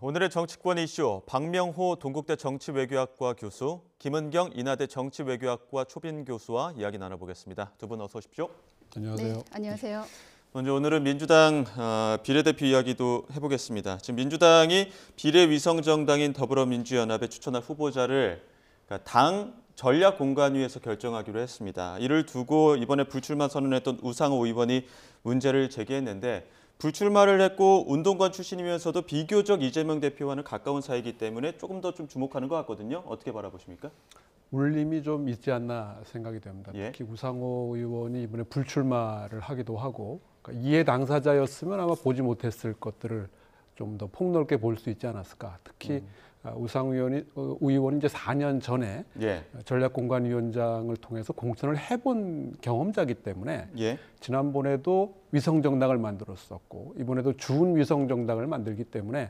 오늘의 정치권 이슈, 박명호 동국대 정치외교학과 교수, 김은경 인하대 정치외교학과 초빙 교수와 이야기 나눠보겠습니다. 두 분 어서 오십시오. 안녕하세요. 네, 안녕하세요. 먼저 오늘은 민주당 비례대표 이야기도 해보겠습니다. 지금 민주당이 비례위성정당인 더불어민주연합에 추천할 후보자를 당 전략공관위에서 결정하기로 했습니다. 이를 두고 이번에 불출마 선언했던 우상호 의원이 문제를 제기했는데 불출마를 했고 운동권 출신이면서도 비교적 이재명 대표와는 가까운 사이이기 때문에 조금 더 좀 주목하는 것 같거든요. 어떻게 바라보십니까? 울림이 좀 있지 않나 생각이 됩니다. 예. 특히 우상호 의원이 이번에 불출마를 하기도 하고 그러니까 이해 당사자였으면 아마 보지 못했을 것들을 좀 더 폭넓게 볼 수 있지 않았을까. 특히 우상호 의원이 이제 4년 전에 예. 전략공관위원장을 통해서 공천을 해본 경험자이기 때문에 예. 지난번에도 위성정당을 만들었었고 이번에도 준위성정당을 만들기 때문에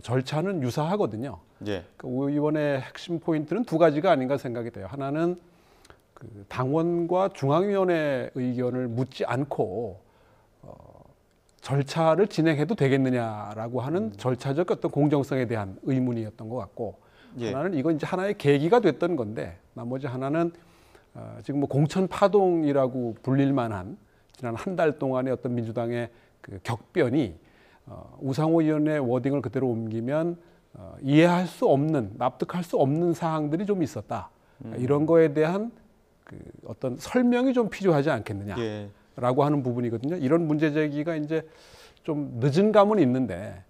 절차는 유사하거든요. 예. 그 의원의 핵심 포인트는 두 가지가 아닌가 생각이 돼요. 하나는 그 당원과 중앙위원회 의견을 묻지 않고 절차를 진행해도 되겠느냐라고 하는 절차적 어떤 공정성에 대한 의문이었던 것 같고 예. 하나는 이건 이제 하나의 계기가 됐던 건데 나머지 하나는 지금 뭐 공천 파동이라고 불릴 만한 지난 한 달 동안의 어떤 민주당의 그 격변이 우상호 의원의 워딩을 그대로 옮기면 이해할 수 없는, 납득할 수 없는 사항들이 좀 있었다. 이런 거에 대한 그 어떤 설명이 좀 필요하지 않겠느냐라고 예. 하는 부분이거든요. 이런 문제 제기가 이제 좀 늦은 감은 있는데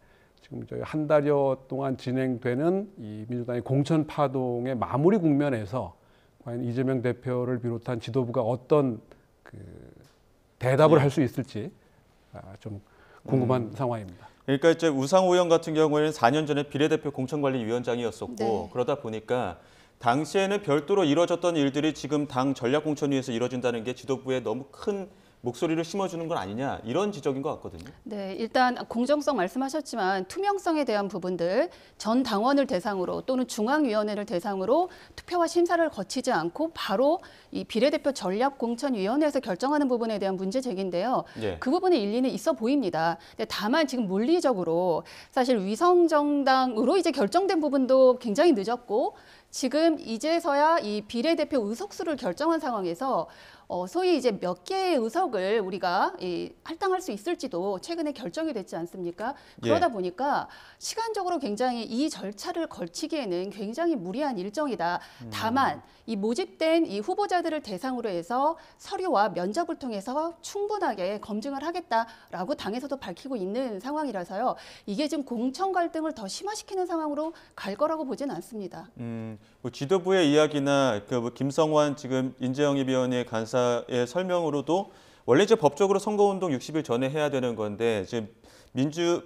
지금 저희 한 달여 동안 진행되는 이 민주당의 공천 파동의 마무리 국면에서 과연 이재명 대표를 비롯한 지도부가 어떤 그 대답을 할 수 있을지 좀 궁금한 상황입니다. 그러니까 이제 우상호 의원 같은 경우에는 4년 전에 비례대표 공천관리위원장이었었고 네. 그러다 보니까 당시에는 별도로 이뤄졌던 일들이 지금 당 전략공천위에서 이뤄진다는 게 지도부에 너무 큰 목소리를 심어주는 건 아니냐 이런 지적인 것 같거든요. 네, 일단 공정성 말씀하셨지만 투명성에 대한 부분들 전 당원을 대상으로 또는 중앙위원회를 대상으로 투표와 심사를 거치지 않고 바로 이 비례대표 전략공천위원회에서 결정하는 부분에 대한 문제 제기인데요. 예. 그 부분에 일리는 있어 보입니다. 근데 다만 지금 물리적으로 사실 위성정당으로 이제 결정된 부분도 굉장히 늦었고 지금 이제서야 이 비례대표 의석수를 결정한 상황에서 소위 이제 몇 개의 의석을 우리가 할당할 수 있을지도 최근에 결정이 됐지 않습니까? 그러다 예. 보니까 시간적으로 굉장히 이 절차를 걸치기에는 굉장히 무리한 일정이다. 다만 이 모집된 이 후보자들을 대상으로 해서 서류와 면접을 통해서 충분하게 검증을 하겠다라고 당에서도 밝히고 있는 상황이라서요. 이게 지금 공천 갈등을 더 심화시키는 상황으로 갈 거라고 보지는 않습니다. 뭐 지도부의 이야기나 그 김성환 지금 인재영입위원회 간사의 설명으로도 원래 이제 법적으로 선거운동 60일 전에 해야 되는 건데 지금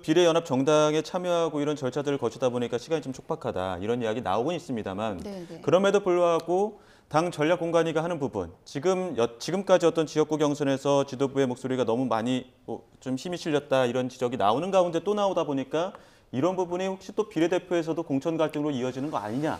비례연합 정당에 참여하고 이런 절차들을 거치다 보니까 시간이 좀 촉박하다 이런 이야기 나오고 있습니다만 네네. 그럼에도 불구하고 당 전략공관위가 하는 부분 지금까지 어떤 지역구 경선에서 지도부의 목소리가 너무 많이 좀 힘이 실렸다 이런 지적이 나오는 가운데 또 나오다 보니까 이런 부분이 혹시 또 비례대표에서도 공천 갈등으로 이어지는 거 아니냐?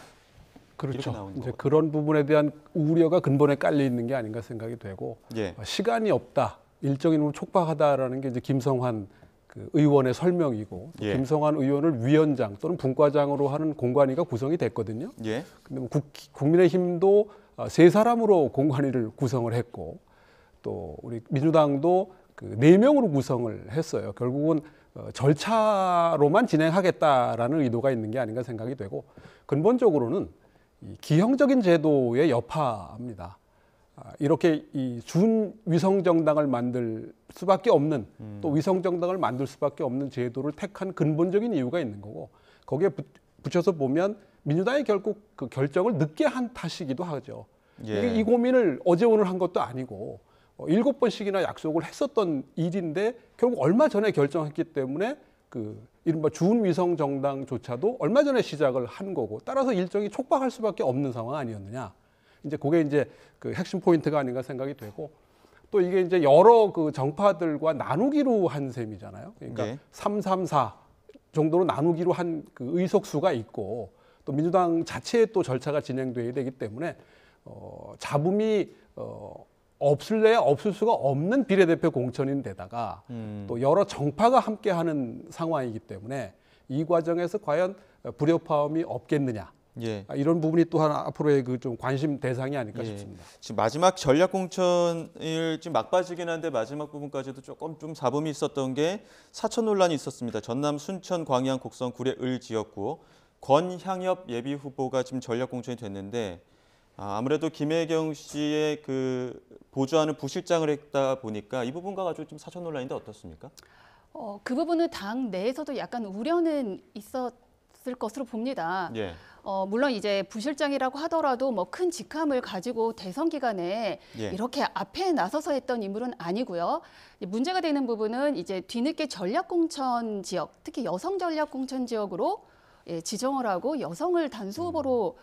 그렇죠. 이제 그런 부분에 대한 우려가 근본에 깔려 있는 게 아닌가 생각이 되고 예. 시간이 없다, 일정이 너무 촉박하다라는 게 이제 김성환 그 의원의 설명이고 예. 김성환 의원을 위원장 또는 분과장으로 하는 공관위가 구성이 됐거든요. 예. 근데 뭐 국민의힘도 세 사람으로 공관위를 구성을 했고 또 우리 민주당도 그 4명으로 구성을 했어요. 결국은 절차로만 진행하겠다라는 의도가 있는 게 아닌가 생각이 되고 근본적으로는 이 기형적인 제도의 여파입니다. 이렇게 이 준위성정당을 만들 수밖에 없는 또 위성정당을 만들 수밖에 없는 제도를 택한 근본적인 이유가 있는 거고 거기에 붙여서 보면 민주당이 결국 그 결정을 늦게 한 탓이기도 하죠. 예. 이게 이 고민을 어제 오늘 한 것도 아니고 7번씩이나 약속을 했었던 일인데 결국 얼마 전에 결정했기 때문에 그 이른바 준위성 정당조차도 얼마 전에 시작을 한 거고 따라서 일정이 촉박할 수밖에 없는 상황 아니었느냐. 이제 그게 이제 그 핵심 포인트가 아닌가 생각이 되고 또 이게 이제 여러 그 정파들과 나누기로 한 셈이잖아요. 그러니까 네. 334 정도로 나누기로 한 그 의석수가 있고 또 민주당 자체의 또 절차가 진행돼야 되기 때문에 잡음이 없을래야 없을 수가 없는 비례대표 공천인데다가 또 여러 정파가 함께하는 상황이기 때문에 이 과정에서 과연 불협화음이 없겠느냐. 예. 이런 부분이 또한 앞으로의 그 좀 관심 대상이 아닐까 예. 싶습니다. 지금 마지막 전략 공천일 지금 막바지긴 한데 마지막 부분까지도 조금 좀 잡음이 있었던 게 사천 논란이 있었습니다. 전남 순천 광양 곡성 구례 을 지역구 권향엽 예비 후보가 지금 전략 공천이 됐는데 아무래도 김혜경 씨의 그 보좌하는 부실장을 했다 보니까 이 부분과 가지고 좀 사천 논란인데 어떻습니까? 그 부분은 당 내에서도 약간 우려는 있었을 것으로 봅니다. 예. 물론 이제 부실장이라고 하더라도 뭐 큰 직함을 가지고 대선 기간에 예. 이렇게 앞에 나서서 했던 인물은 아니고요. 문제가 되는 부분은 이제 뒤늦게 전략공천 지역, 특히 여성 전략공천 지역으로 지정을 하고 여성을 단수 후보로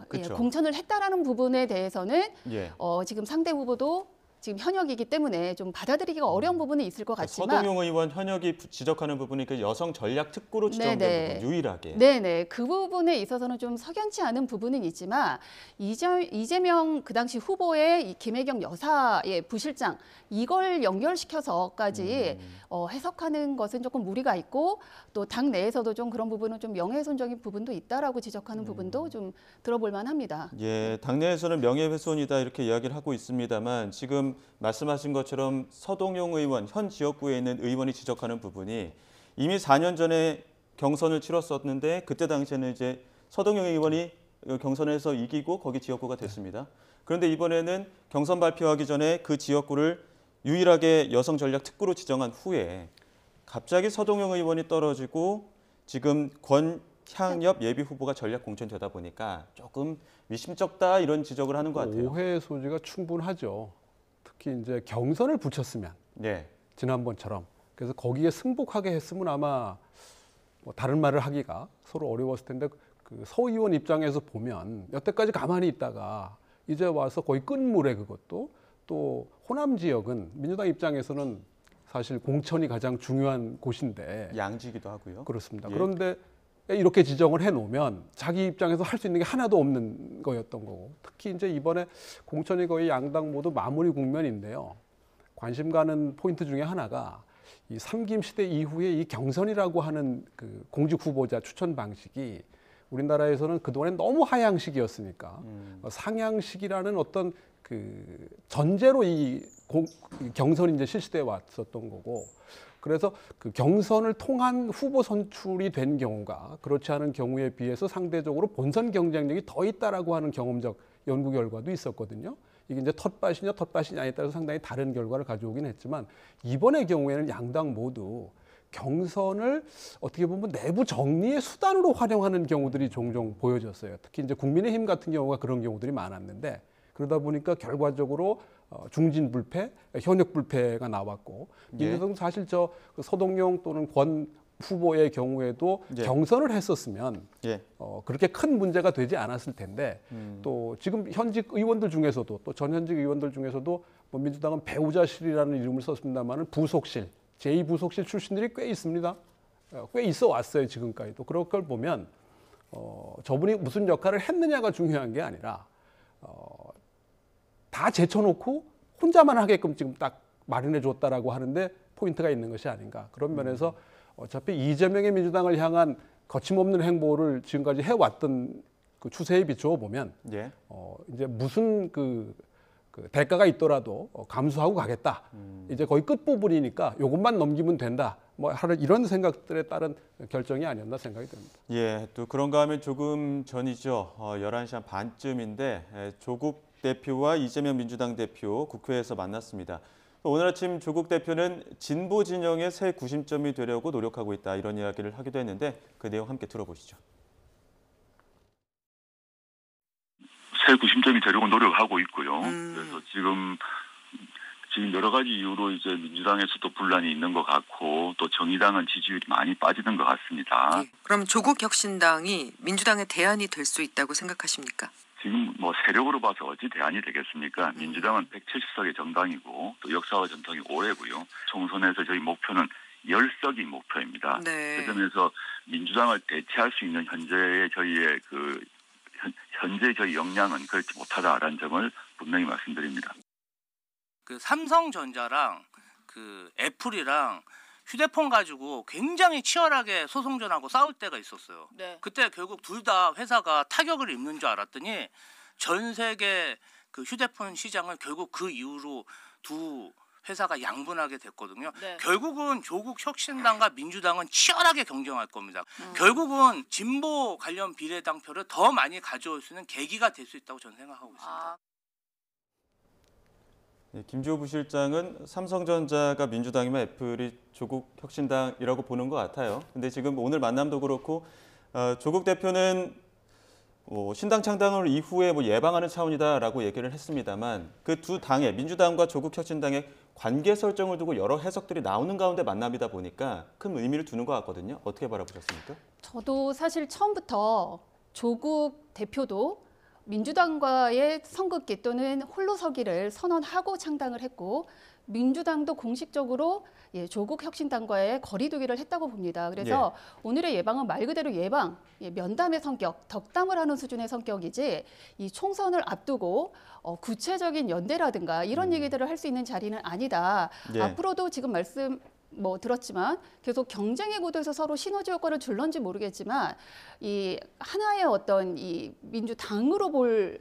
그쵸. 공천을 했다라는 부분에 대해서는 예. 지금 상대 후보도 지금 현역이기 때문에 좀 받아들이기가 어려운 부분이 있을 것 같지만 서동용 의원 현역이 지적하는 부분이 그 여성 전략 특구로 지정된 네네. 부분 유일하게. 네네. 그 부분에 있어서는 좀 석연치 않은 부분은 있지만 이재명 그 당시 후보의 이 김혜경 여사의 부실장 이걸 연결시켜서까지 해석하는 것은 조금 무리가 있고 또 당 내에서도 좀 그런 부분은 좀 명예훼손적인 부분도 있다라고 지적하는 부분도 좀 들어볼 만합니다. 예, 당내에서는 명예훼손이다 이렇게 이야기를 하고 있습니다만 지금 말씀하신 것처럼 서동용 의원, 현 지역구에 있는 의원이 지적하는 부분이 이미 4년 전에 경선을 치렀었는데 그때 당시에는 이제 서동용 의원이 경선에서 이기고 거기 지역구가 됐습니다. 그런데 이번에는 경선 발표하기 전에 그 지역구를 유일하게 여성 전략 특구로 지정한 후에 갑자기 서동용 의원이 떨어지고 지금 권향엽 예비 후보가 전략 공천되다 보니까 조금 미심쩍다 이런 지적을 하는 것 같아요. 오해의 소지가 충분하죠. 특히 이제 경선을 붙였으면 네. 지난번처럼 그래서 거기에 승복하게 했으면 아마 뭐 다른 말을 하기가 서로 어려웠을 텐데 그 서 의원 입장에서 보면 여태까지 가만히 있다가 이제 와서 거의 끝물에 그것도 또 호남 지역은 민주당 입장에서는 사실 공천이 가장 중요한 곳인데 양지기도 하고요. 그렇습니다. 예. 그런데 이렇게 지정을 해놓으면 자기 입장에서 할 수 있는 게 하나도 없는 거였던 거고 특히 이제 이번에 공천이 거의 양당 모두 마무리 국면인데요. 관심 가는 포인트 중에 하나가 이 삼김 시대 이후에 이 경선이라고 하는 그 공직 후보자 추천 방식이 우리나라에서는 그동안에 너무 하향식이었으니까 상향식이라는 어떤 그 전제로 이 경선이 이제 실시돼 왔었던 거고 그래서 그 경선을 통한 후보 선출이 된 경우가 그렇지 않은 경우에 비해서 상대적으로 본선 경쟁력이 더 있다라고 하는 경험적 연구 결과도 있었거든요. 이게 이제 텃밭이냐에 따라서 상당히 다른 결과를 가져오긴 했지만 이번의 경우에는 양당 모두 경선을 어떻게 보면 내부 정리의 수단으로 활용하는 경우들이 종종 보여졌어요. 특히 이제 국민의힘 같은 경우가 그런 경우들이 많았는데 그러다 보니까 결과적으로 중진 불패, 현역 불패가 나왔고 예. 민주당은 사실 저 서동용 또는 권 후보의 경우에도 예. 경선을 했었으면 예. 그렇게 큰 문제가 되지 않았을 텐데 또 지금 현직 의원들 중에서도 또 전현직 의원들 중에서도 뭐 민주당은 배우자실이라는 이름을 썼습니다만은 부속실, 제2부속실 출신들이 꽤 있습니다. 꽤 있어 왔어요 지금까지도. 그런 걸 보면 저분이 무슨 역할을 했느냐가 중요한 게 아니라 다 제쳐놓고 혼자만 하게끔 지금 딱 마련해 줬다라고 하는데 포인트가 있는 것이 아닌가. 그런 면에서 어차피 이재명의 민주당을 향한 거침없는 행보를 지금까지 해왔던 그 추세에 비추어 보면 예. 이제 무슨 그 대가가 있더라도 감수하고 가겠다. 이제 거의 끝부분이니까 이것만 넘기면 된다. 뭐 하는 이런 생각들에 따른 결정이 아니었나 생각이 듭니다. 예, 또 그런가 하면 조금 전이죠. 11시 한 반쯤인데 조국 대표와 이재명 민주당 대표 국회에서 만났습니다. 오늘 아침 조국 대표는 진보 진영의 새 구심점이 되려고 노력하고 있다 이런 이야기를 하기도 했는데 그 내용 함께 들어보시죠. 새 구심점이 되려고 노력하고 있고요. 그래서 지금 여러 가지 이유로 이제 민주당에서도 분란이 있는 것 같고 또 정의당은 지지율이 많이 빠지는 것 같습니다. 네. 그럼 조국 혁신당이 민주당의 대안이 될 수 있다고 생각하십니까? 지금 뭐 세력으로 봐서 어찌 대안이 되겠습니까? 민주당은 170석의 정당이고 또 역사와 전통이 오래고요. 총선에서 저희 목표는 10석이 목표입니다. 네. 그 점에서 민주당을 대체할 수 있는 현재의 저희의 현재 저희 역량은 그렇지 못하다라는 점을 분명히 말씀드립니다. 그 삼성전자랑 그 애플이랑 휴대폰 가지고 굉장히 치열하게 소송전하고 싸울 때가 있었어요. 네. 그때 결국 둘 다 회사가 타격을 입는 줄 알았더니 전 세계 그 휴대폰 시장을 결국 그 이후로 두 회사가 양분하게 됐거든요. 네. 결국은 조국 혁신당과 민주당은 치열하게 경쟁할 겁니다. 결국은 진보 관련 비례당표를 더 많이 가져올 수 있는 계기가 될 수 있다고 저는 생각하고 있습니다. 김주호 부실장은 삼성전자가 민주당이면 애플이 조국 혁신당이라고 보는 것 같아요. 근데 지금 오늘 만남도 그렇고 조국 대표는 신당 창당을 이후에 예방하는 차원이다라고 얘기를 했습니다만 그 두 당의 민주당과 조국 혁신당의 관계 설정을 두고 여러 해석들이 나오는 가운데 만남이다 보니까 큰 의미를 두는 것 같거든요. 어떻게 바라보셨습니까? 저도 사실 처음부터 조국 대표도 민주당과의 선긋기 또는 홀로서기를 선언하고 창당을 했고 민주당도 공식적으로 조국 혁신당과의 거리두기를 했다고 봅니다. 그래서 오늘의 예방은 말 그대로 예방, 면담의 성격, 덕담을 하는 수준의 성격이지 이 총선을 앞두고 구체적인 연대라든가 이런 얘기들을 할 수 있는 자리는 아니다. 앞으로도 지금 말씀 들었지만 계속 경쟁의 구도에서 서로 시너지 효과를 줄런지 모르겠지만 이 하나의 어떤 이 민주당으로 볼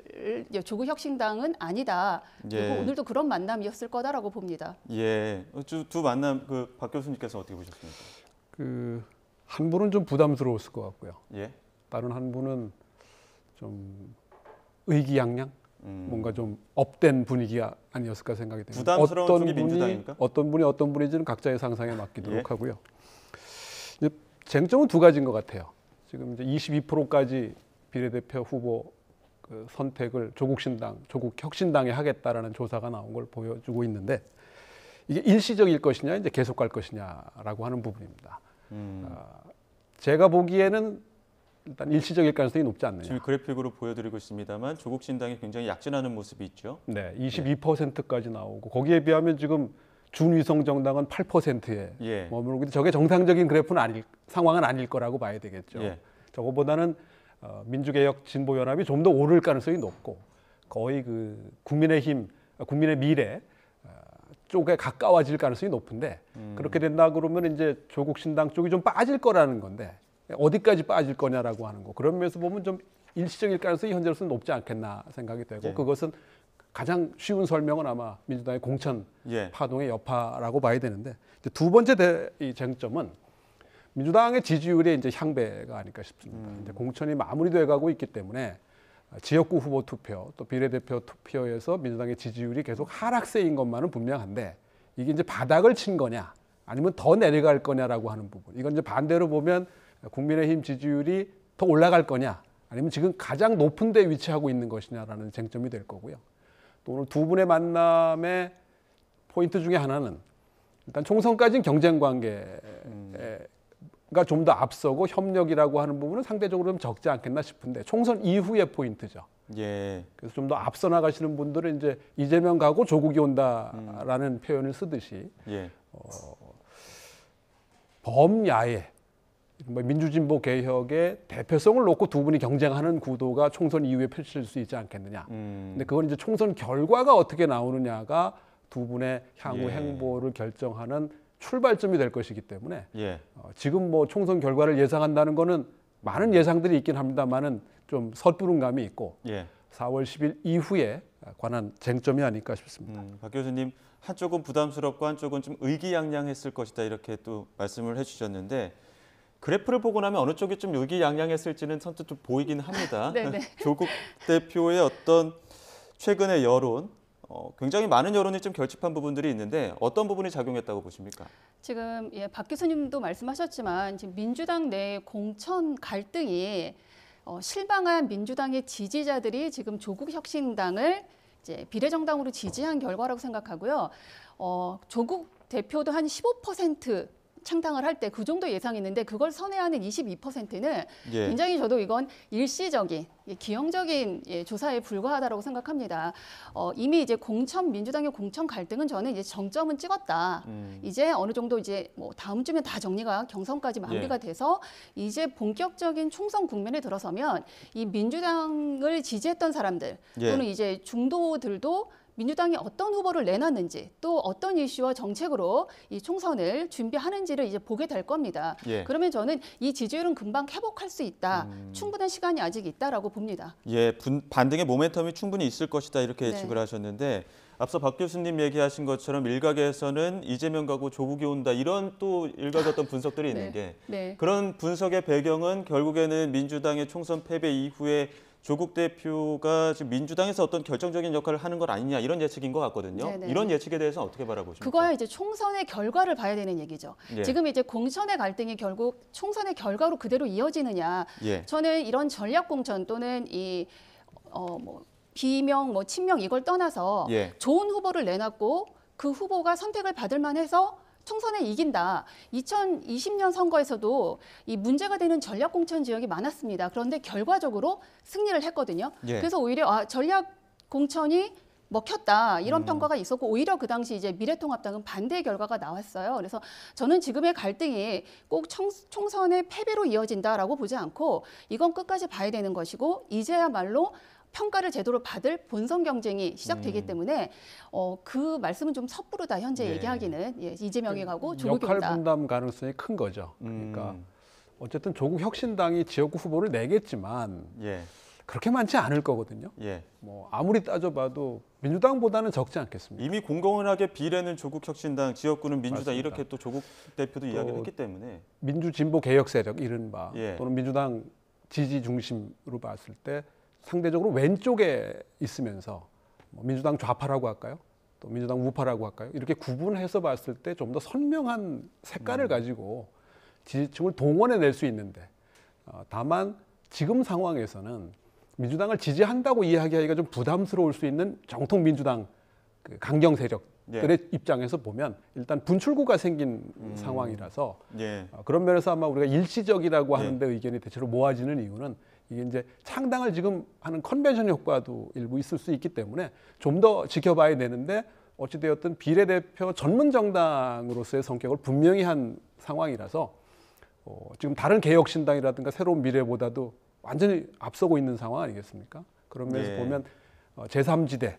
조국 혁신당은 아니다. 그리고 오늘도 그런 만남이었을 거다라고 봅니다. 예, 두 만남 박 교수님께서 어떻게 보셨습니까? 한 분은 좀 부담스러웠을 것 같고요. 예. 다른 한 분은 좀 의기양양. 뭔가 좀 업된 분위기가 아니었을까 생각이 됩니다. 부담스러운 쪽이 민주당입니까? 어떤 분인지는 각자의 상상에 맡기도록 하고요. 쟁점은 두 가지인 것 같아요. 지금 이제 22%까지 비례대표 후보 그 선택을 조국 혁신당에 하겠다라는 조사가 나온 걸 보여주고 있는데 이게 일시적일 것이냐, 이제 계속 갈 것이냐라고 하는 부분입니다. 제가 보기에는 일단 일시적일 가능성이 높지 않느냐. 지금 그래픽으로 보여드리고 있습니다만 조국 신당이 굉장히 약진하는 모습이 있죠. 네, 22%까지 나오고 거기에 비하면 지금 준위성 정당은 8%에 머무르고 저게 정상적인 그래프는 상황은 아닐 거라고 봐야 되겠죠. 저거보다는 민주개혁 진보연합이 좀 더 오를 가능성이 높고 거의 그 국민의 미래 쪽에 가까워질 가능성이 높은데 그렇게 된다 그러면 이제 조국 신당 쪽이 좀 빠질 거라는 건데. 어디까지 빠질 거냐라고 하는 거. 그런 면에서 보면 좀 일시적일 가능성이 현재로서는 높지 않겠나 생각이 되고 그것은 가장 쉬운 설명은 아마 민주당의 공천 파동의 여파라고 봐야 되는데 이제 두 번째 이 쟁점은 민주당의 지지율의 이제 향배가 아닐까 싶습니다. 이제 공천이 마무리돼 가고 있기 때문에 지역구 후보 투표 또 비례대표 투표에서 민주당의 지지율이 계속 하락세인 것만은 분명한데 이게 이제 바닥을 친 거냐 아니면 더 내려갈 거냐라고 하는 부분. 이건 이제 반대로 보면 국민의힘 지지율이 더 올라갈 거냐 아니면 지금 가장 높은 데 위치하고 있는 것이냐라는 쟁점이 될 거고요. 또 오늘 두 분의 만남의 포인트 중에 하나는 일단 총선까지는 경쟁 관계가 좀 더 앞서고 협력이라고 하는 부분은 상대적으로 좀 적지 않겠나 싶은데 총선 이후의 포인트죠. 그래서 좀 더 앞서 나가시는 분들은 이제 이재명 가고 조국이 온다라는 표현을 쓰듯이 범야의 민주진보 개혁의 대표성을 놓고 두 분이 경쟁하는 구도가 총선 이후에 펼칠 수 있지 않겠느냐. 근데 그건 이제 총선 결과가 어떻게 나오느냐가 두 분의 향후 행보를 결정하는 출발점이 될 것이기 때문에 지금 총선 결과를 예상한다는 거는 많은 예상들이 있긴 합니다만은 좀 섣부른 감이 있고 4월 10일 이후에 관한 쟁점이 아닐까 싶습니다. 박 교수님 한쪽은 부담스럽고 한쪽은 좀 의기양양했을 것이다 이렇게 또 말씀을 해주셨는데 그래프를 보고 나면 어느 쪽이 좀 의기양양했을지는 선뜻 좀 보이긴 합니다. 조국 대표의 어떤 최근의 여론, 굉장히 많은 여론이 좀 결집한 부분들이 있는데 어떤 부분이 작용했다고 보십니까? 지금 박 교수님도 말씀하셨지만 지금 민주당 내 공천 갈등이 실망한 민주당의 지지자들이 지금 조국 혁신당을 이제 비례정당으로 지지한 결과라고 생각하고요. 조국 대표도 한 15% 창당을 할 때 그 정도 예상했는데 그걸 선회하는 22%는 굉장히 저도 이건 일시적인 기형적인 조사에 불과하다라고 생각합니다. 이미 이제 민주당의 공천 갈등은 저는 이제 정점은 찍었다. 이제 어느 정도 이제 다음 주면 다 정리가 경선까지 마무리가 돼서 이제 본격적인 총선 국면에 들어서면 이 민주당을 지지했던 사람들 또는 이제 중도들도 민주당이 어떤 후보를 내놨는지 또 어떤 이슈와 정책으로 이 총선을 준비하는지를 이제 보게 될 겁니다. 예. 그러면 저는 이 지지율은 금방 회복할 수 있다. 충분한 시간이 아직 있다라고 봅니다. 예, 반등의 모멘텀이 충분히 있을 것이다 이렇게 네. 예측을 하셨는데 앞서 박 교수님 얘기하신 것처럼 일각에서는 이재명 가고 조국이 온다 이런 또 일각의 어떤 분석들이 있는 게 네. 그런 분석의 배경은 결국에는 민주당의 총선 패배 이후에 조국 대표가 지금 민주당에서 어떤 결정적인 역할을 하는 것 아니냐 이런 예측인 것 같거든요. 네네. 이런 예측에 대해서 어떻게 바라보십니까? 그거야 이제 총선의 결과를 봐야 되는 얘기죠. 예. 지금 이제 공천의 갈등이 결국 총선의 결과로 그대로 이어지느냐. 예. 저는 이런 전략 공천 또는 이 비명, 친명 이걸 떠나서 예. 좋은 후보를 내놨고 그 후보가 선택을 받을 만해서 총선에 이긴다. 2020년 선거에서도 이 문제가 되는 전략 공천 지역이 많았습니다. 그런데 결과적으로 승리를 했거든요. 예. 그래서 오히려 전략 공천이 먹혔다 이런 평가가 있었고 오히려 그 당시 이제 미래통합당은 반대의 결과가 나왔어요. 그래서 저는 지금의 갈등이 꼭 총선의 패배로 이어진다라고 보지 않고 이건 끝까지 봐야 되는 것이고 이제야말로 평가를 제대로 받을 본선 경쟁이 시작되기 때문에 그 말씀은 좀 섣부르다 현재 예. 얘기하기는 이재명이 가고 조국이 역할 온다. 분담 가능성이 큰 거죠. 그러니까 어쨌든 조국 혁신당이 지역구 후보를 내겠지만 예. 그렇게 많지 않을 거거든요. 예. 뭐 아무리 따져봐도 민주당보다는 적지 않겠습니까? 이미 공공연하게 비례는 조국 혁신당, 지역구는 민주당 맞습니다. 이렇게 또 조국 대표도 이야기를 했기 때문에 민주진보 개혁 세력 이른바 예. 또는 민주당 지지 중심으로 봤을 때 상대적으로 왼쪽에 있으면서 민주당 좌파라고 할까요? 또 민주당 우파라고 할까요? 이렇게 구분해서 봤을 때 좀 더 선명한 색깔을 가지고 지지층을 동원해낼 수 있는데 다만 지금 상황에서는 민주당을 지지한다고 이야기하기가 좀 부담스러울 수 있는 정통 민주당 그 강경 세력들의 입장에서 보면 일단 분출구가 생긴 상황이라서 예. 그런 면에서 아마 우리가 일시적이라고 하는데 의견이 대체로 모아지는 이유는 이게 이제 창당을 지금 하는 컨벤션 효과도 일부 있을 수 있기 때문에 좀 더 지켜봐야 되는데 어찌되었든 비례대표 전문 정당으로서의 성격을 분명히 한 상황이라서 지금 다른 개혁신당이라든가 새로운 미래보다도 완전히 앞서고 있는 상황 아니겠습니까? 그런 면에서 예. 보면 제3지대,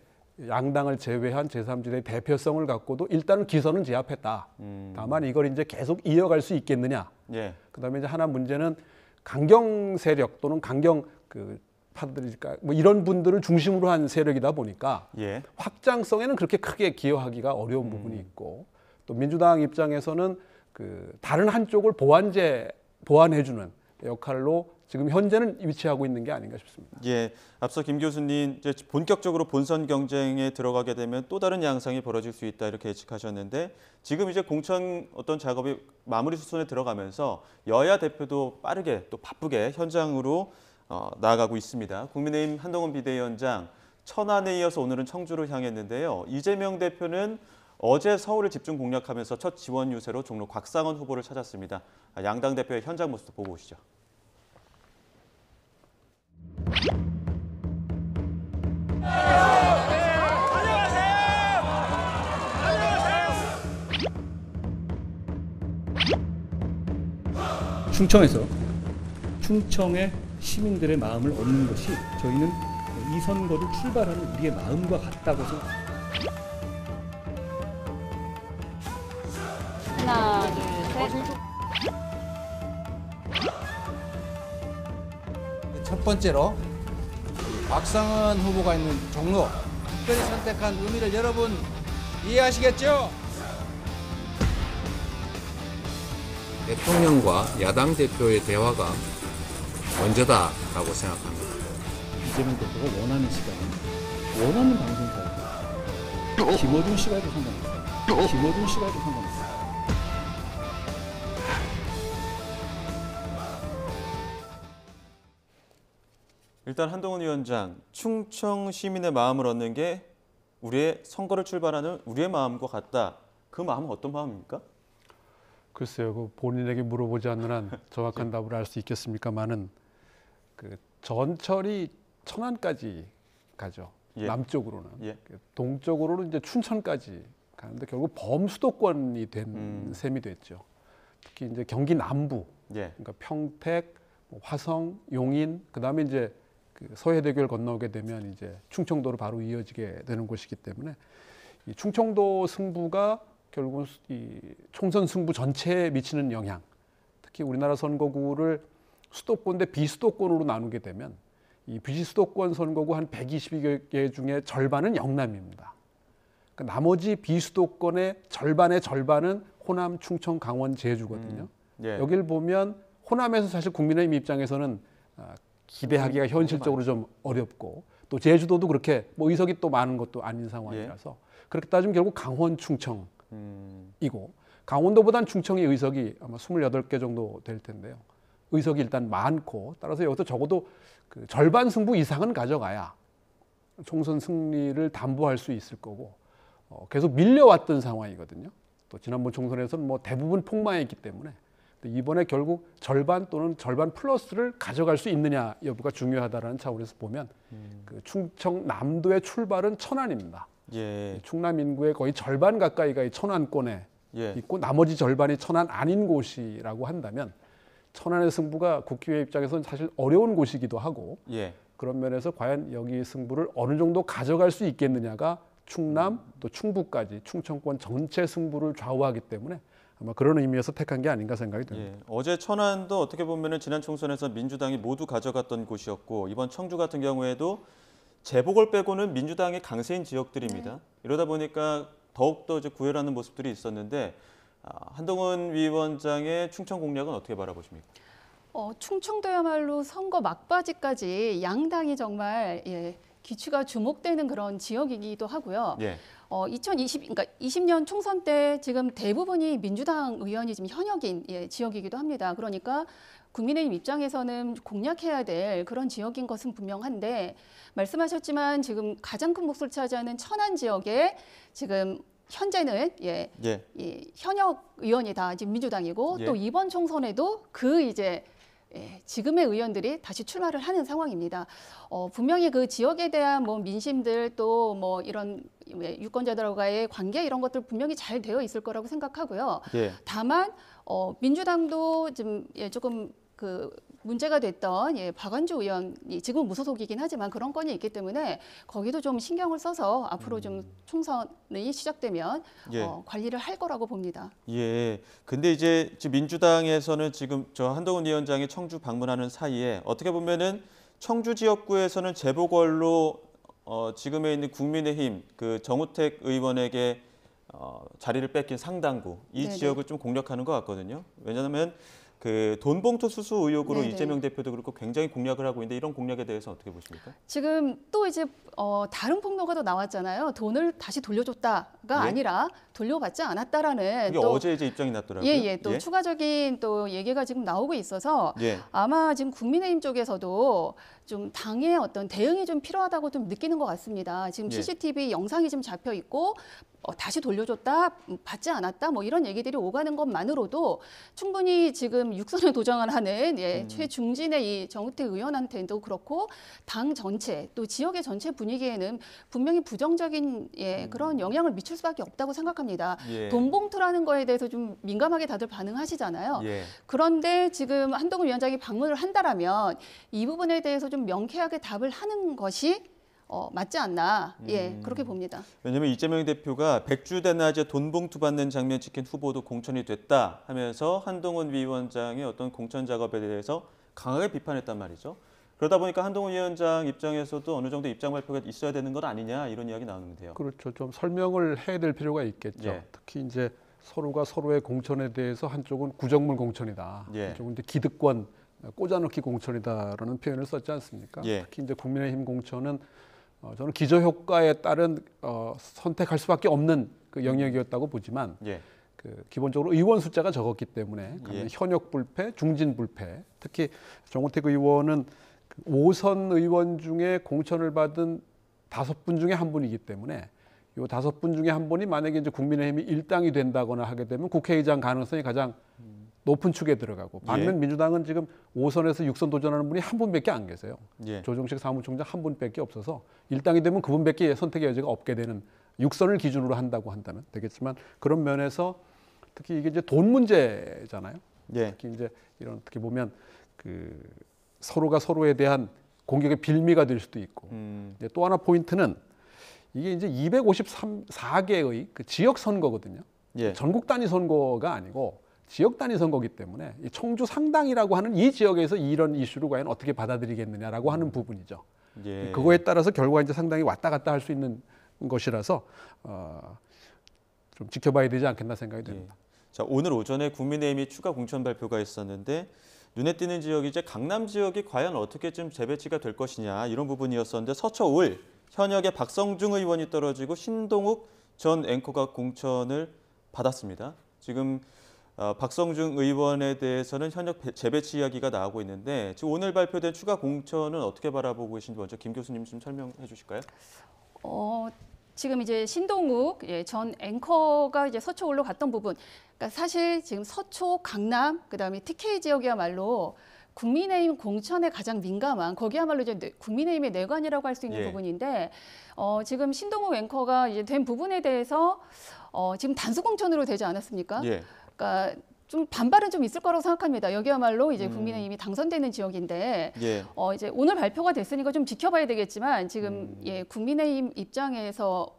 양당을 제외한 제3지대의 대표성을 갖고도 일단은 기선은 제압했다. 다만 이걸 이제 계속 이어갈 수 있겠느냐. 예. 그다음에 이제 하나 문제는 강경 세력 또는 강경 파들일까 뭐 이런 분들을 중심으로 한 세력이다 보니까 예. 확장성에는 그렇게 크게 기여하기가 어려운 부분이 있고 또 민주당 입장에서는 다른 한쪽을 보완해주는 역할로 지금 현재는 위치하고 있는 게 아닌가 싶습니다. 예, 앞서 김 교수님 이제 본격적으로 본선 경쟁에 들어가게 되면 또 다른 양상이 벌어질 수 있다 이렇게 예측하셨는데 지금 이제 공천 어떤 작업이 마무리 수순에 들어가면서 여야 대표도 빠르게 또 바쁘게 현장으로 나아가고 있습니다. 국민의힘 한동훈 비대위원장 천안에 이어서 오늘은 청주를 향했는데요. 이재명 대표는 어제 서울을 집중 공략하면서 첫 지원 유세로 종로 곽상원 후보를 찾았습니다. 양당 대표의 현장 모습도 보고 오시죠. 충청에서 충청의 시민들의 마음을 얻는 것이 저희는 이 선거를 출발하는 우리의 마음과 같다고 생각합니다. 하나, 둘, 셋. 첫 번째로 곽상원 후보가 있는 종로 특별히 선택한 의미를 여러분 이해하시겠죠? 대통령과 야당 대표의 대화가 먼저다라고 생각합니다. 이재명 대표가 원하는 시간은 원하는 방송사예요. 김어준 씨가 해도 상관없어요. 김어준 씨가 해도 상관없어요. 일단 한동훈 위원장, 충청 시민의 마음을 얻는 게 우리의 선거를 출발하는 우리의 마음과 같다. 그 마음은 어떤 마음입니까? 글쎄요, 그 본인에게 물어보지 않는 한 정확한 답을 알 수 있겠습니까만은 전철이 천안까지 가죠. 예. 남쪽으로는. 예. 동쪽으로는 이제 춘천까지 가는데 결국 범수도권이 된 셈이 됐죠. 특히 이제 경기 남부, 예. 그러니까 평택, 화성, 용인, 그다음에 이제 그 서해대교를 건너게 되면 이제 충청도로 바로 이어지게 되는 곳이기 때문에 이 충청도 승부가 결국은 이 총선 승부 전체에 미치는 영향, 특히 우리나라 선거구를 수도권 대 비수도권으로 나누게 되면 이 비수도권 선거구 한 120개 중에 절반은 영남입니다. 그러니까 나머지 비수도권의 절반은 호남, 충청, 강원, 제주거든요. 예. 여기를 보면 호남에서 사실 국민의힘 입장에서는 기대하기가 현실적으로 좀 어렵고 또 제주도도 그렇게 뭐 의석이 또 많은 것도 아닌 상황이라서 그렇게 따지면 결국 강원, 충청이고 강원도보다는 충청의 의석이 아마 28개 정도 될 텐데요. 의석이 일단 많고 따라서 여기서 적어도 그 절반 승부 이상은 가져가야 총선 승리를 담보할 수 있을 거고 계속 밀려왔던 상황이거든요. 또 지난번 총선에서는 뭐 대부분 폭망했기 때문에 이번에 결국 절반 또는 절반 플러스를 가져갈 수 있느냐 여부가 중요하다라는 차원에서 보면 그 충청남도의 출발은 천안입니다. 예. 충남 인구의 거의 절반 가까이가 이 천안권에 예. 있고 나머지 절반이 천안 아닌 곳이라고 한다면 천안의 승부가 국회의 입장에서는 사실 어려운 곳이기도 하고 예. 그런 면에서 과연 여기 승부를 어느 정도 가져갈 수 있겠느냐가 충남 또 충북까지 충청권 전체 승부를 좌우하기 때문에 아마 그런 의미에서 택한 게 아닌가 생각이 듭니다. 예. 어제 천안도 어떻게 보면은 지난 총선에서 민주당이 모두 가져갔던 곳이었고 이번 청주 같은 경우에도 재보궐 빼고는 민주당의 강세인 지역들입니다. 네. 이러다 보니까 더욱더 이제 구애라는 모습들이 있었는데 한동훈 위원장의 충청 공략은 어떻게 바라보십니까? 충청도야말로 선거 막바지까지 양당이 정말 기추가 주목되는 그런 지역이기도 하고요. 예. 20년 총선 때 지금 대부분이 민주당 의원이 지금 현역인 지역이기도 합니다. 그러니까 국민의힘 입장에서는 공략해야 될 그런 지역인 것은 분명한데 말씀하셨지만 지금 가장 큰 몫을 차지하는 천안 지역에 지금 현재는 현역 의원이 다 지금 민주당이고 또 이번 총선에도 그 이제 지금의 의원들이 다시 출마를 하는 상황입니다. 분명히 그 지역에 대한 뭐 민심들 또 뭐 이런 유권자들과의 관계 이런 것들 분명히 잘 되어 있을 거라고 생각하고요. 예. 다만 민주당도 좀 조금 그 문제가 됐던 박완주 의원이 지금은 무소속이긴 하지만 그런 건이 있기 때문에 거기도 좀 신경을 써서 앞으로 좀 총선이 시작되면 관리를 할 거라고 봅니다. 예. 근데 이제 민주당에서는 지금 저 한동훈 위원장이 청주 방문하는 사이에 어떻게 보면은 청주 지역구에서는 재보궐로 지금에 있는 국민의힘 그 정우택 의원에게 자리를 뺏긴 상당구 이 네네. 지역을 좀 공략하는 것 같거든요. 왜냐하면 그 돈봉투 수수 의혹으로 네네. 이재명 대표도 그렇고 굉장히 공략을 하고 있는데 이런 공략에 대해서 어떻게 보십니까? 지금 또 이제 다른 폭로가 또 나왔잖아요. 돈을 다시 돌려줬다가 아니라 돌려받지 않았다라는 이게 어제 이제 입장이 났더라고요. 또 추가적인 또 얘기가 지금 나오고 있어서 예. 아마 지금 국민의힘 쪽에서도 좀 당의 어떤 대응이 좀 필요하다고 좀 느끼는 것 같습니다. 지금 CCTV 영상이 지금 잡혀 있고 다시 돌려줬다, 받지 않았다, 뭐 이런 얘기들이 오가는 것만으로도 충분히 지금 육선을 도정을 하는 최중진의 이 정우택 의원한테도 그렇고 당 전체 또 지역의 전체 분위기에는 분명히 부정적인 그런 영향을 미칠 수밖에 없다고 생각합니다. 돈봉투라는 거에 대해서 좀 민감하게 다들 반응하시잖아요. 그런데 지금 한동훈 위원장이 방문을 한다라면 이 부분에 대해서 좀 명쾌하게 답을 하는 것이 맞지 않나 그렇게 봅니다. 왜냐하면 이재명 대표가 백주대낮에 돈봉투 받는 장면 찍힌 후보도 공천이 됐다 하면서 한동훈 위원장의 어떤 공천 작업에 대해서 강하게 비판했단 말이죠. 그러다 보니까 한동훈 위원장 입장에서도 어느 정도 입장 발표가 있어야 되는 것 아니냐 이런 이야기 나오는데요. 그렇죠. 좀 설명을 해야 될 필요가 있겠죠. 특히 이제 서로가 서로의 공천에 대해서 한쪽은 구정물 공천이다. 한쪽은 이제 기득권 꽂아넣기 공천이다라는 표현을 썼지 않습니까? 특히 이제 국민의힘 공천은 저는 기저효과에 따른 선택할 수밖에 없는 그 영역이었다고 보지만 그 기본적으로 의원 숫자가 적었기 때문에 현역 불패, 중진 불패, 특히 정우택 의원은 5선 의원 중에 공천을 받은 5분 중에 한 분이기 때문에 이 5분 중에 한 분이 만약에 이제 국민의힘이 일당이 된다거나 하게 되면 국회의장 가능성이 가장 높은 축에 들어가고 반면 민주당은 지금 5선에서 6선 도전하는 분이 한 분밖에 안 계세요. 조정식 사무총장 한 분밖에 없어서 일당이 되면 그분밖에 선택의 여지가 없게 되는 6선을 기준으로 한다고 한다면 되겠지만 그런 면에서 특히 이게 이제 돈 문제잖아요. 특히 이제 이런 어떻게 보면 그 서로가 서로에 대한 공격의 빌미가 될 수도 있고 이제 또 하나 포인트는 이게 이제 254개의 그 지역 선거거든요. 예. 전국 단위 선거가 아니고 지역 단위 선거기 때문에 이 청주 상당이라고 하는 이 지역에서 이런 이슈를 과연 어떻게 받아들이겠느냐라고 하는 부분이죠. 예. 그거에 따라서 결과가 이제 상당히 왔다 갔다 할 수 있는 것이라서 좀 지켜봐야 되지 않겠나 생각이 됩니다. 예. 자, 오늘 오전에 국민의힘이 추가 공천 발표가 있었는데 눈에 띄는 지역이 이제 강남 지역이 과연 어떻게 좀 재배치가 될 것이냐 이런 부분이었었는데 서초 5일 현역의 박성중 의원이 떨어지고 신동욱 전 앵커가 공천을 받았습니다. 지금 박성중 의원에 대해서는 현역 재배치 이야기가 나오고 있는데 지금 오늘 발표된 추가 공천은 어떻게 바라보고 계신지 먼저 김 교수님 좀 설명해 주실까요? 지금 이제 신동욱 전 앵커가 이제 서초 올로 갔던 부분, 그러니까 사실 지금 서초, 강남, 그다음에 TK 지역이야말로 국민의힘 공천에 가장 민감한 거기야말로 이제 국민의힘의 내관이라고 할 수 있는 예. 부분인데 지금 신동욱 앵커가 이제 된 부분에 대해서 지금 단수 공천으로 되지 않았습니까? 예. 그러니까 좀 반발은 좀 있을 거라고 생각합니다. 여기야말로 이제 국민의힘이 당선되는 지역인데 예. 이제 오늘 발표가 됐으니까 좀 지켜봐야 되겠지만 지금 국민의힘 입장에서는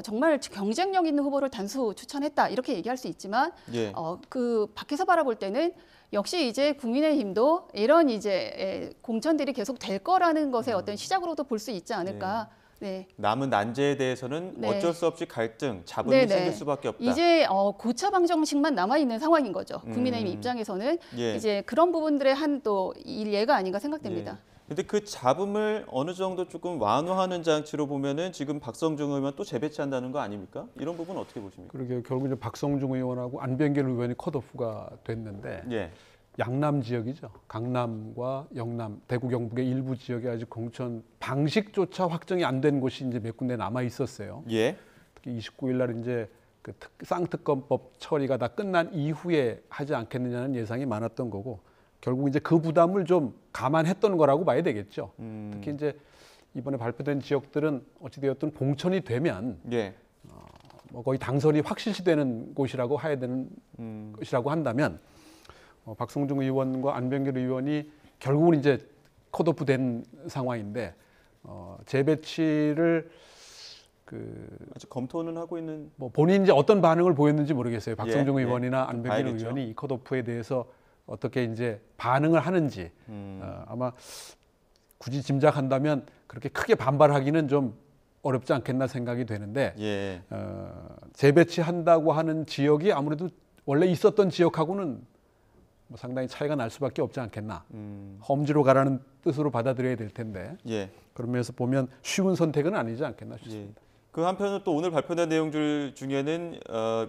정말 경쟁력 있는 후보를 단수 추천했다 이렇게 얘기할 수 있지만 예. 그 밖에서 바라볼 때는 역시 이제 국민의힘도 이런 이제 공천들이 계속 될 거라는 것의 어떤 시작으로도 볼 수 있지 않을까. 네. 남은 난제에 대해서는 네. 어쩔 수 없이 갈등, 잡음이 네네. 생길 수밖에 없다. 이제 고차 방정식만 남아 있는 상황인 거죠. 국민의힘 입장에서는 예. 이제 그런 부분들의 한 또 예가 아닌가 생각됩니다. 근데 그 잡음을 어느 정도 조금 완화하는 장치로 보면은 지금 박성중 의원 또 재배치한다는 거 아닙니까? 이런 부분 어떻게 보십니까? 그러게 결국 이제 박성중 의원하고 안병길 의원이 컷오프가 됐는데 예. 양남 지역이죠. 강남과 영남, 대구 경북의 일부 지역에 아직 공천 방식조차 확정이 안 된 곳이 이제 몇 군데 남아 있었어요. 예. 특히 29일 날 이제 그 쌍특검법 처리가 다 끝난 이후에 하지 않겠느냐는 예상이 많았던 거고 결국 이제 그 부담을 좀 감안했던 거라고 봐야 되겠죠. 특히 이제 이번에 발표된 지역들은 어찌되었든 공천이 되면 예. 뭐 거의 당선이 확실시되는 곳이라고 해야 되는 것이라고 한다면 박성중 의원과 안병길 의원이 결국은 이제 컷오프된 상황인데 재배치를 아직 검토는 하고 있는 뭐 본인이 이제 어떤 반응을 보였는지 모르겠어요. 박성중 예, 의원이나 좀 안병길 봐야겠죠. 의원이 이 컷오프에 대해서 어떻게 이제 반응을 하는지 아마 굳이 짐작한다면 그렇게 크게 반발하기는 좀 어렵지 않겠나 생각이 되는데 예. 재배치한다고 하는 지역이 아무래도 원래 있었던 지역하고는 뭐 상당히 차이가 날 수밖에 없지 않겠나. 험지로 가라는 뜻으로 받아들여야 될 텐데 예. 그런 면에서 보면 쉬운 선택은 아니지 않겠나 싶습니다. 예. 그 한편은 또 오늘 발표된 내용들 중에는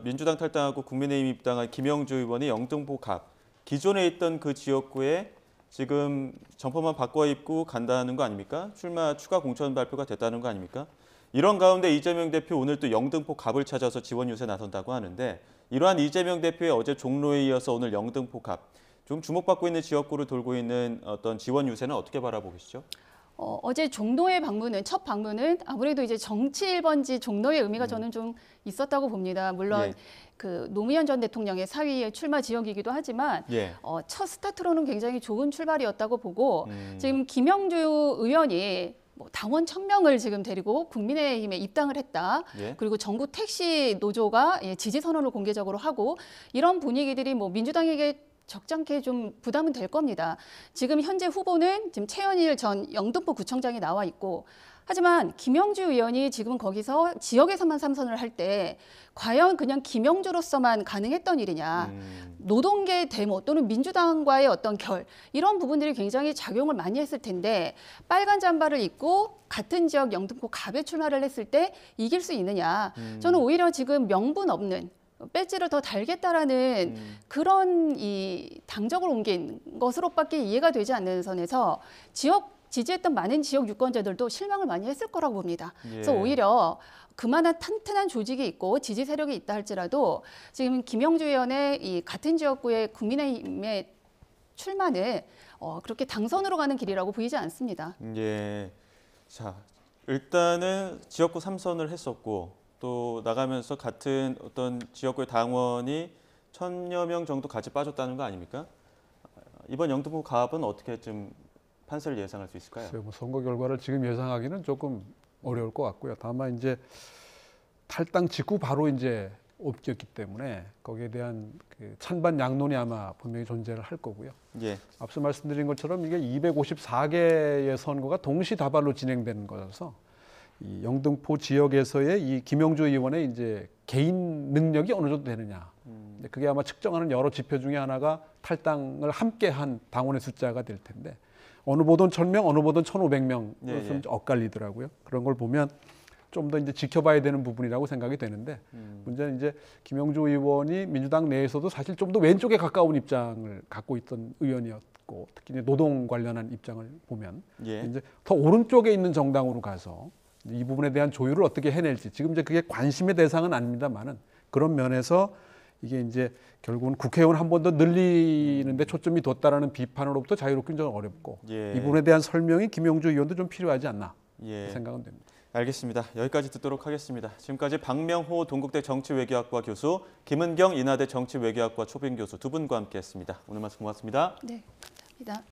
민주당 탈당하고 국민의힘 입당한 김영주 의원이 영등포 갑 기존에 있던 그 지역구에 지금 점포만 바꿔 입고 간다는 거 아닙니까? 출마 추가 공천 발표가 됐다는 거 아닙니까? 이런 가운데 이재명 대표 오늘 또 영등포 갑을 찾아서 지원 유세 나선다고 하는데 이러한 이재명 대표의 어제 종로에 이어서 오늘 영등포 갑 좀 주목받고 있는 지역구를 돌고 있는 어떤 지원 유세는 어떻게 바라보고 계시죠? 어제 종로의 방문은 첫 방문은 아무래도 이제 정치 1번지 종로의 의미가 저는 좀 있었다고 봅니다. 물론 예. 그 노무현 전 대통령의 사위의 출마 지역이기도 하지만 예. 첫 스타트로는 굉장히 좋은 출발이었다고 보고 지금 김영주 의원이 뭐 당원 1000명을 지금 데리고 국민의힘에 입당을 했다. 예. 그리고 전국 택시 노조가 지지 선언을 공개적으로 하고 이런 분위기들이 뭐 민주당에게 적잖게 좀 부담은 될 겁니다. 지금 현재 후보는 지금 최현일 전 영등포 구청장이 나와 있고 하지만 김영주 의원이 지금 거기서 지역에서만 3선을 할 때 과연 그냥 김영주로서만 가능했던 일이냐. 노동계 데모 또는 민주당과의 어떤 결 이런 부분들이 굉장히 작용을 많이 했을 텐데 빨간 잠바를 입고 같은 지역 영등포 갑에 출마를 했을 때 이길 수 있느냐. 저는 오히려 지금 명분 없는 배지를 더 달겠다라는 그런 이 당적을 옮긴 것으로밖에 이해가 되지 않는 선에서 지지했던 많은 지역 유권자들도 실망을 많이 했을 거라고 봅니다. 예. 그래서 오히려 그만한 튼튼한 조직이 있고 지지 세력이 있다 할지라도 지금 김영주 의원의 이 같은 지역구의 국민의힘의 출마는 그렇게 당선으로 가는 길이라고 보이지 않습니다. 예. 자, 일단은 지역구 3선을 했었고 또 나가면서 같은 어떤 지역구의 당원이 1000여 명 정도 같이 빠졌다는 거 아닙니까? 이번 영등포 갑은 어떻게 좀 판세를 예상할 수 있을까요? 글쎄요, 뭐 선거 결과를 지금 예상하기는 조금 어려울 것 같고요. 다만 이제 탈당 직후 바로 이제 옮겼기 때문에 거기에 대한 그 찬반 양론이 아마 분명히 존재를 할 거고요. 예. 앞서 말씀드린 것처럼 이게 254개의 선거가 동시다발로 진행되는 거라서 이 영등포 지역에서의 이 김영주 의원의 이제 개인 능력이 어느 정도 되느냐. 근데 그게 아마 측정하는 여러 지표 중에 하나가 탈당을 함께한 당원의 숫자가 될 텐데 어느 보던 1,000명, 어느 보던 1,500명 좀 엇갈리더라고요. 그런 걸 보면 좀 더 이제 지켜봐야 되는 부분이라고 생각이 되는데 문제는 이제 김영주 의원이 민주당 내에서도 사실 좀 더 왼쪽에 가까운 입장을 갖고 있던 의원이었고 특히 이제 노동 관련한 입장을 보면 이제 더 오른쪽에 있는 정당으로 가서 이 부분에 대한 조율을 어떻게 해낼지 지금 이제 그게 관심의 대상은 아닙니다만은 그런 면에서 이게 이제 결국은 국회의원 한 번 더 늘리는데 초점이 뒀다라는 비판으로부터 자유롭기는 좀 어렵고 이 부분에 대한 설명이 김영주 의원도 좀 필요하지 않나 생각은 됩니다. 알겠습니다. 여기까지 듣도록 하겠습니다. 지금까지 박명호 동국대 정치외교학과 교수, 김은경 인하대 정치외교학과 초빙 교수 두 분과 함께했습니다. 오늘 말씀 고맙습니다. 네, 감사합니다.